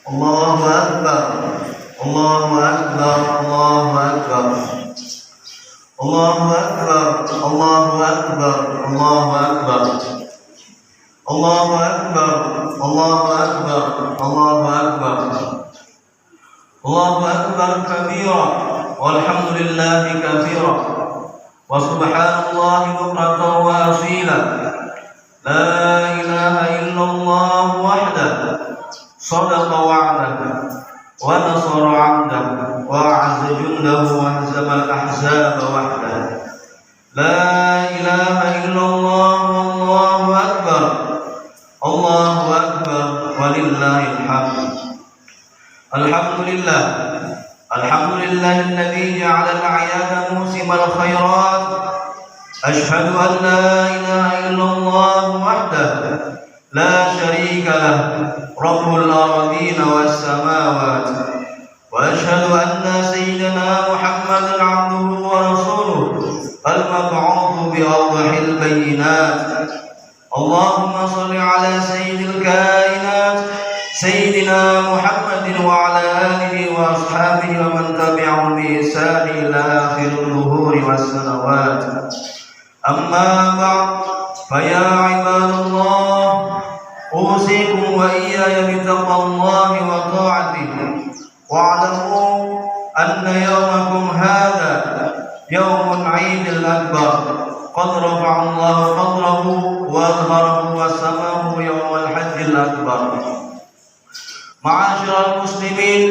Allahu Akbar, Allahu Akbar, Allahu Akbar, Allahu Akbar, Allahu Akbar, Allahu Akbar, Allahu Akbar, Allahu Akbar, Allahu Akbar, Allahu Akbar kabira, walhamdulillahi katsira, wa subhanallahi bukratan wa asila. La ilaha illallah wahdahu صدق وعده ونصر عبده وأعز جنده وهزم الأحزاب وحده. لا إله إلا الله والله أكبر، الله أكبر ولله الحمد. الحمد لله، الحمد لله الذي جعل الأعياد موسم الخيرات. أشهد أن لا إله إلا الله وحده لا شريك له رب الأرضين والسماوات، وأشهد أن سيدنا محمدا عبده ورسوله المبعوث بأوضح البينات. اللهم صل على سيد الكائنات سيدنا محمد وعلى آله وأصحابه ومن تبعهم بإحسان إلى آخر الظهور والسنوات. أما بعد، فيا عباد الله، أوصيكم وإياي بتقوى الله وطاعته، واعلموا أن يومكم هذا يوم العيد الأكبر، قد رفع الله قدره وأظهره وسماه يوم الحج الأكبر. معاشر المسلمين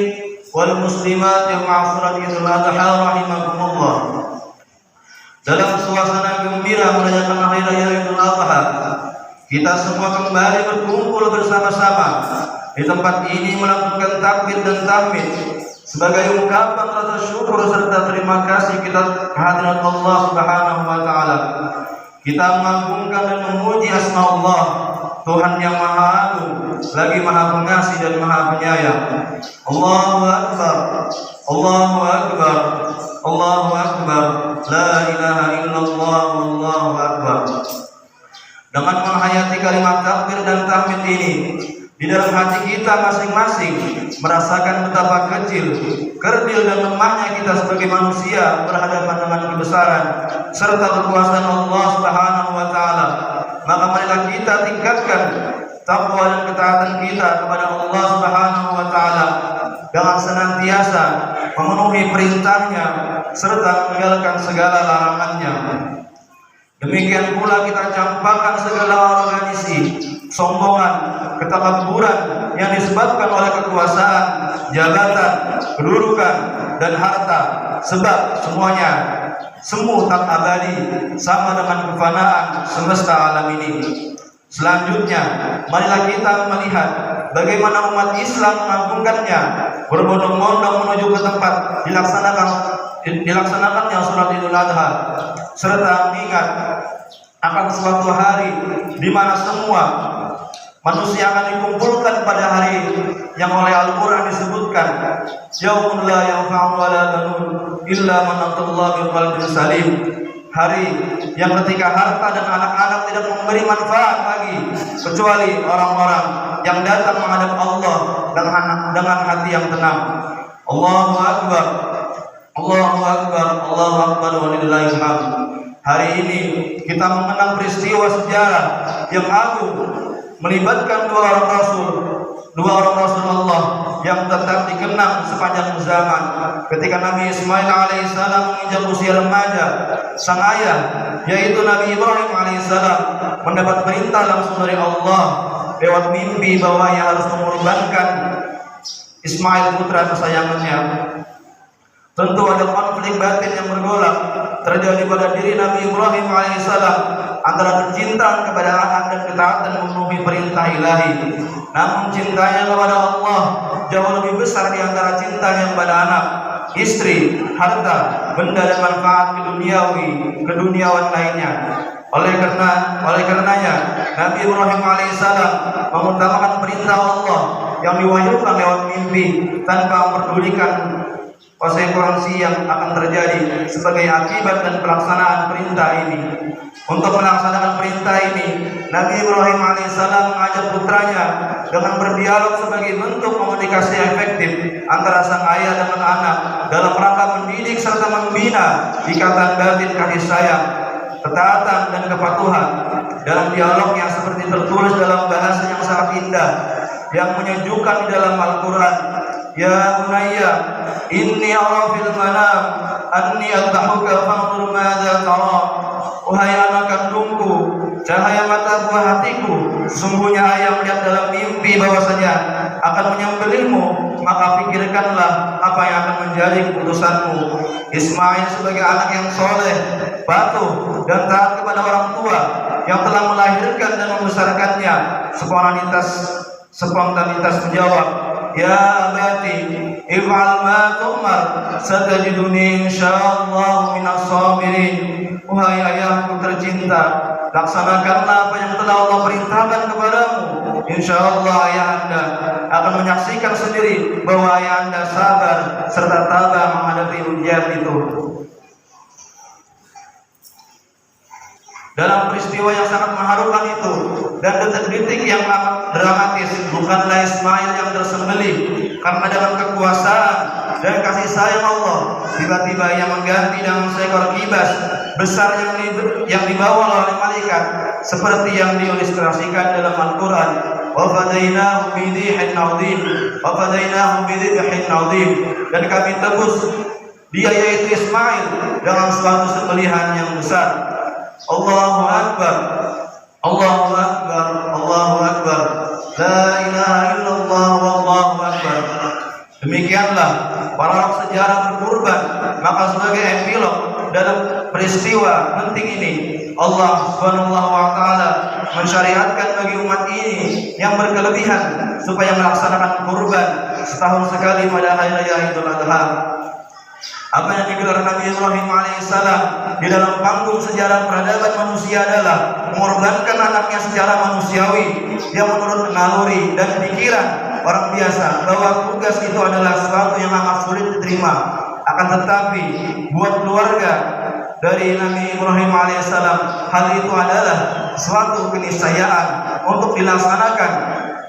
والmuslimat yang ma'asyiral Idul Adha rahimakumullah, dalam suasana gembira merayakan hari raya Idul Adha, kita semua kembali berkumpul bersama-sama di tempat ini melakukan takbir dan tahmid sebagai ungkapan rasa syukur serta terima kasih kita kehadirat Allah Subhanahu wa taala. Kita mengagungkan dan memuji asma Allah, Tuhan yang Maha Agung, lagi Maha Pengasih dan Maha Penyayang. Allahu Akbar, Allahu Akbar, Allahu Akbar, la ilaha illallah, Allahu Akbar. Dengan menghayati kalimat takbir dan tahmid ini, di dalam hati kita masing-masing merasakan betapa kecil, kerdil dan lemahnya kita sebagai manusia berhadapan dengan kebesaran serta kekuasaan Allah Subhanahu wa taala. Maka marilah kita tingkatkan takwa dan ketaatan kita kepada Allah Subhanahu wa taala dengan senantiasa memenuhi perintahnya serta meninggalkan segala larangannya. Demikian pula kita campakkan segala organisasi, sombongan, ketakaburan yang disebabkan oleh kekuasaan, jabatan, kedudukan, dan harta, sebab semuanya semu tak abadi sama dengan kefanaan semesta alam ini. Selanjutnya, marilah kita melihat bagaimana umat Islam mengagungkannya, berbondong-bondong menuju ke tempat dilaksanakannya sholat Idul Adha, serta mengingat akan suatu hari di mana semua manusia akan dikumpulkan pada hari yang oleh Al-Quran disebutkan, yaumun la yanfa'u wala banun illa man atallaha biqalbin salim. Hari yang ketika harta dan anak-anak tidak memberi manfaat lagi kecuali orang-orang yang datang menghadap Allah dengan hati yang tenang. Allahu Akbar, Allahu Akbar, Allahu Akbar walillahil hamd. Hari ini kita mengenang peristiwa sejarah yang agung melibatkan dua orang Rasul Allah yang tetap dikenang sepanjang zaman. Ketika Nabi Ismail alaihissalam menginjak usia remaja, sang ayah yaitu Nabi Ibrahim alaihissalam mendapat perintah langsung dari Allah lewat mimpi bahwa ia harus mengorbankan Ismail putra kesayangannya. Tentu ada konflik batin yang bergolak terjadi pada diri Nabi Ibrahim alaihissalam antara kecintaan kepada anak dan ketaatan memenuhi perintah ilahi. Namun cintanya kepada Allah jauh lebih besar di antara cintanya kepada anak, istri, harta, benda dan manfaat keduniawan lainnya. Oleh karenanya Nabi Ibrahim alaihissalam mengutamakan perintah Allah yang diwahyukan lewat mimpi tanpa memperdulikan konsekuensi yang akan terjadi sebagai akibat dan pelaksanaan perintah ini. Untuk melaksanakan perintah ini, Nabi Ibrahim alaihissalam mengajak putranya dengan berdialog sebagai bentuk komunikasi efektif antara sang ayah dan anak dalam rangka mendidik serta membina ikatan batin kasih sayang, ketaatan dan kepatuhan. Dalam dialog yang seperti tertulis dalam bahasa yang sangat indah yang menyejukkan di dalam Al-Quran, ya bunayya inni ara fil manam anni adhahuka fanzur madza tara. Wahai anak kandungku, cahaya mata buah hatiku, sesungguhnya ayah melihat dalam mimpi bahwasanya akan menyembelihmu, maka pikirkanlah apa yang akan menjadi keputusanmu. Ismail sebagai anak yang soleh, patuh dan taat kepada orang tua yang telah melahirkan dan membesarkannya, spontanitas menjawab, ya abati if'al ma tu'mar satajiduni insyaallah minas sabirin. Wahai ayahku tercinta, laksanakanlah apa yang telah Allah perintahkan kepadamu. Insyaallah ayah anda akan menyaksikan sendiri bahwa ayah anda sabar serta tabah menghadapi ujian itu. Dalam peristiwa yang sangat mengharukan itu dan detik-detik yang amat dramatis, bukanlah Ismail yang tersembelih karena dalam kekuasaan dan kasih sayang Allah, tiba-tiba ia mengganti dengan seekor kibas besar yang dibawa oleh malaikat, seperti yang diilustrasikan dalam Al-Quran. Wa fadainahu bidhibhin 'adzim, wa fadainahu bidhibhin 'adzim, dan kami tebus dia yaitu Ismail dengan suatu sembelihan yang besar. Allahu Akbar, Allahu Akbar, Allahu Akbar, la ilaha illallah wallahu akbar. Demikianlah para sejarah berkurban. Maka sebagai epilog dalam peristiwa penting ini, Allah Subhanahu wa taala mensyariatkan bagi umat ini yang berkelebihan supaya melaksanakan kurban setahun sekali pada hari raya Idul Adha. Apa yang digelar Nabi Ibrahim alaihissalam di dalam panggung sejarah peradaban manusia adalah mengorbankan anaknya secara manusiawi yang menurut naluri dan pikiran orang biasa bahwa tugas itu adalah sesuatu yang amat sulit diterima. Akan tetapi buat keluarga dari Nabi Ibrahim alaihissalam, hal itu adalah suatu keniscayaan untuk dilaksanakan.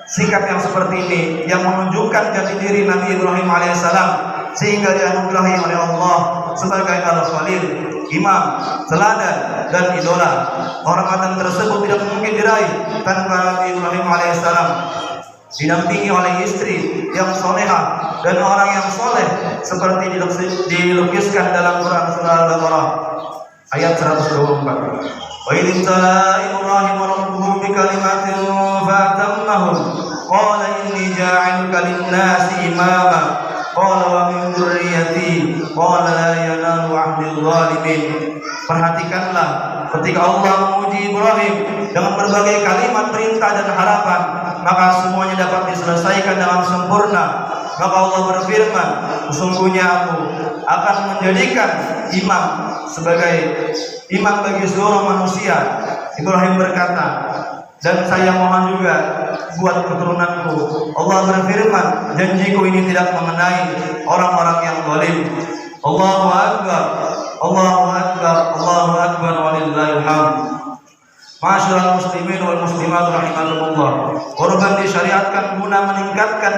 Sikap yang seperti ini yang menunjukkan jati diri Nabi Ibrahim alaihissalam sehingga dianugerahi oleh Allah sebagai al-Khalil, imam, teladan dan idola. Kehormatan tersebut tidak mungkin diraih tanpa Nabi Ibrahim alaihissalam didampingi oleh istri yang solehah dan orang yang soleh seperti dilukiskan dalam Quran surah Al-Baqarah ayat 124. Wa idh tala Ibrahim rabbuhu bikalimatin fatammahum qala inni ja'iluka lin-nasi imama qala wa min dzurriyyati qala la yanalu 'ahdil zalimin. Perhatikanlah ketika Allah memuji Ibrahim dengan berbagai kalimat perintah dan harapan, maka semuanya dapat diselesaikan dengan sempurna. Maka Allah berfirman, sesungguhnya aku akan menjadikan imam sebagai imam bagi seluruh manusia. Ibrahim berkata, dan saya mohon juga buat keturunanku. Allah berfirman, janjiku ini tidak mengenai orang-orang yang zalim. Allahu Akbar, Allahu Akbar, Allahu Akbar, walillahil hamd. Masyaallah muslimin wal muslimat rahimakumullah. Kurban disyariatkan guna mengingatkan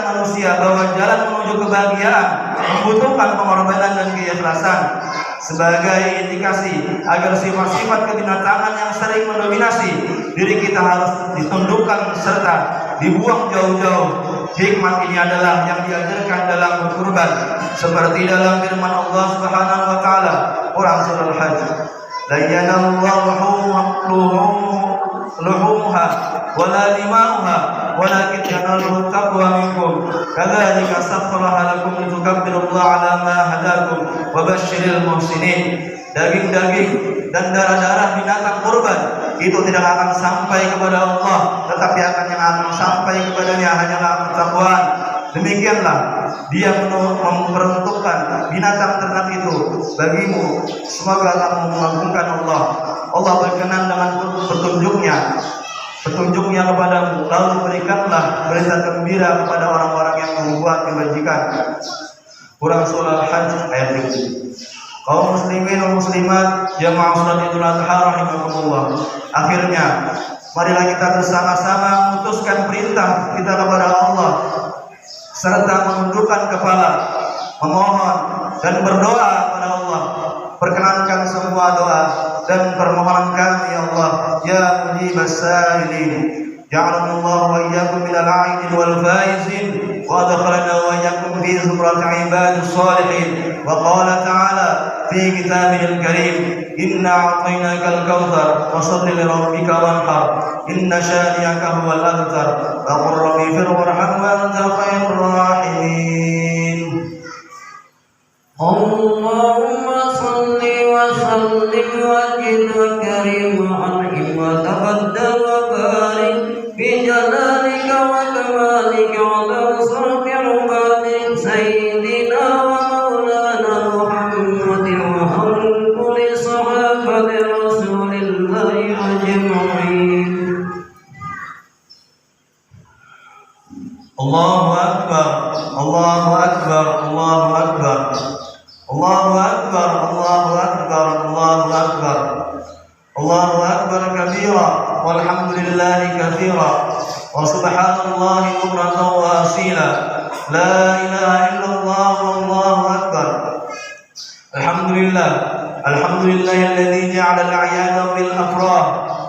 manusia bahwa jalan menuju kebahagiaan membutuhkan pengorbanan dan keikhlasan sebagai indikasi agar sifat-sifat kebinatangan yang sering mendominasi diri kita harus ditundukkan serta dibuang jauh-jauh. Hikmat ini adalah yang diajarkan dalam berkurban seperti dalam firman Allah Subhanahu wa taala Quran surah Al-Hajj, la yanallahu luhumha wala dima'uha walakin yanaluhu taqwa minkum kadzalika sakhkharaha lakum litukabbirullaha 'ala ma hadakum wa basyiril muhsinin. Daging-daging dan darah-darah binatang kurban itu tidak akan sampai kepada Allah, tetapi yang akan sampai kepadanya hanyalah ketakwaan. Demikianlah dia memperuntukkan binatang ternak itu bagimu. Semoga kamu mengagungkan Allah. Allah berkenan dengan petunjuknya. petunjuknya kepadamu, lalu berikanlah berita gembira kepada orang-orang yang membuat kebajikan. Surah Al-Hajj ayat 7. Kaum muslimin dan muslimat jamaah salat Idul Adha rahimakumullah. Akhirnya, marilah kita bersama-sama memutuskan perintah kita kepada Allah serta menundukkan kepala, memohon dan berdoa kepada Allah. Perkenankan semua doa dan permohonan kami ya Allah, ya mujibas sa'ilin. Ja'alana Allah wa iyyakum minal 'aidin wal faizin wa adkhalana wa iyyakum fi zumratil ibadis salihin. Wa qala ta'ala fi kitabihil karim, inna a'tainakal kautsar fasholli li rabbika wanhar inna shani'aka huwal abtar wa qur rabbi fir warham wa anta khairur rahimin. Allahumma salli wa sallim wa jid wa karim wa an'im wa tabaddal wa barik bi jalalika wa kamalika ala sirri rubatik sayyidina wa maulana Muhammadin wa kulli sahabati rasulillahi ajma'in. Allahu akbar, Allahu akbar, Allahu akbar. Allahu akbar, Allahu akbar, Allahu akbar. Allahu akbar kabira walhamdulillahi katsira wa subhanallahi bukratan wa asila. La ilaha illallah wallahu akbar. Alhamdulillah, alhamdulillahilladzi ja'ala al-a'yada bil afrah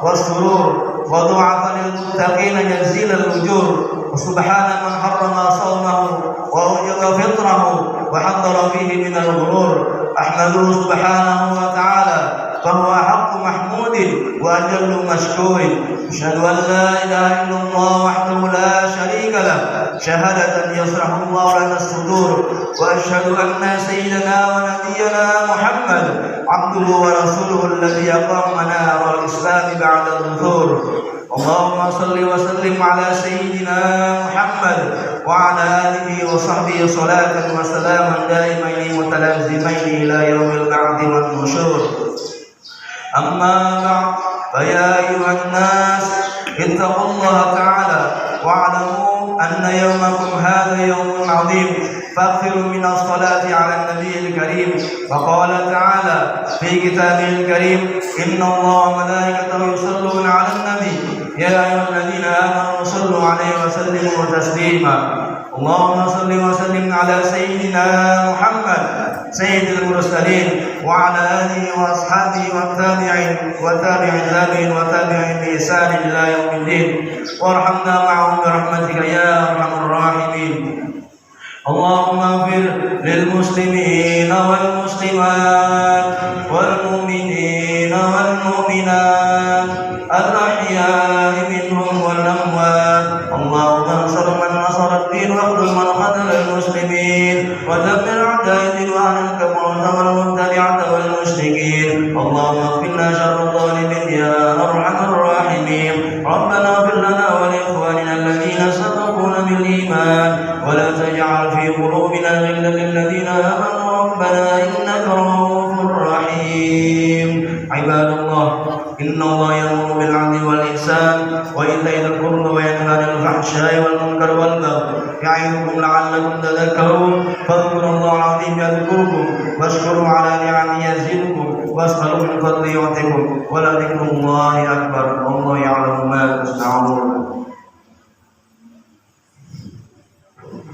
was-surur wa du'afa lil muttaqin jazilal ujur. Subhana man harrama sawmahu wa awjaba fitrahu wa haddara fihi min al-ghurur. Ahmaduhu subhanahu wa ta'ala fahuwa haqqu mahmudin wa ajallu mashkurin. Asyhadu an la ilaha illallah wahdahu la syarika lah syahadatan yasrahu Allah lana as-sudur wa asyhadu anna sayyidana wa nabiyyana Muhammad abduhu wa rasuluhu alladhi aqama manar al-islam ba'da al-dhuhur. Allahumma salli wa sallim ala sayyidina Muhammad wa ala alihi wa sahbihi salatan wa salaman daimaini mutalazimaini ila yaumil ba'thi wan nusyur. Amma ba'd, fa ya ayyuhan nas ittaqullaha ta'ala wa'lamu anna yawmakum hadha yawmun 'azim faghfiru min as-salati 'ala an-nabiyil karim. Wa qala ta'ala fi kitabil karim, inna Allaha wa malaikatahu yusalluna 'alan nabiy ya ayyuhalladzina amanu sallu 'alaihi wa sallimu taslima. Allahumma salli wa sallim 'ala sayyidina Muhammad sayyidil mursalin wa 'ala alihi wa ashabihi wa tabi'in wa tabi'in tabi'in wa tabi'in bi ihsan ila yaumiddin. Warhamna ma'ahum bi rahmatika ya arhamar rahimin. Allahumma ighfir lil muslimin wal muslimat wal mu'minin wal mu'minat al-ahya'i minhum wal amwat. Allahumma ansur man nasara ad-din wa khudh man khadhala al-muslimin wa dammir a'da'id wa ahlil kafarata wal mubtadi'ata wal musyrikin. Allahumma qina syarra adh-dhalimin ya arhamar rahimin. Rabbana ighfir lana wa li ikhwanina alladhina sabaquna bil iman wa la taj'al في قلوبنا غلا للذين آمنوا ربنا إنك رؤوف رحيم. عباد الله، إن الله يأمر بالعدل والإحسان وإيتاء ذي القربى وينهى عن الفحشاء والمنكر والبغي يعظكم لعلكم تذكرون. فاذكروا الله العظيم يذكركم واشكروا على نعمه يزدكم واسألوا من فضله يعطكم ولذكر الله أكبر والله يعلم ما تصنعون.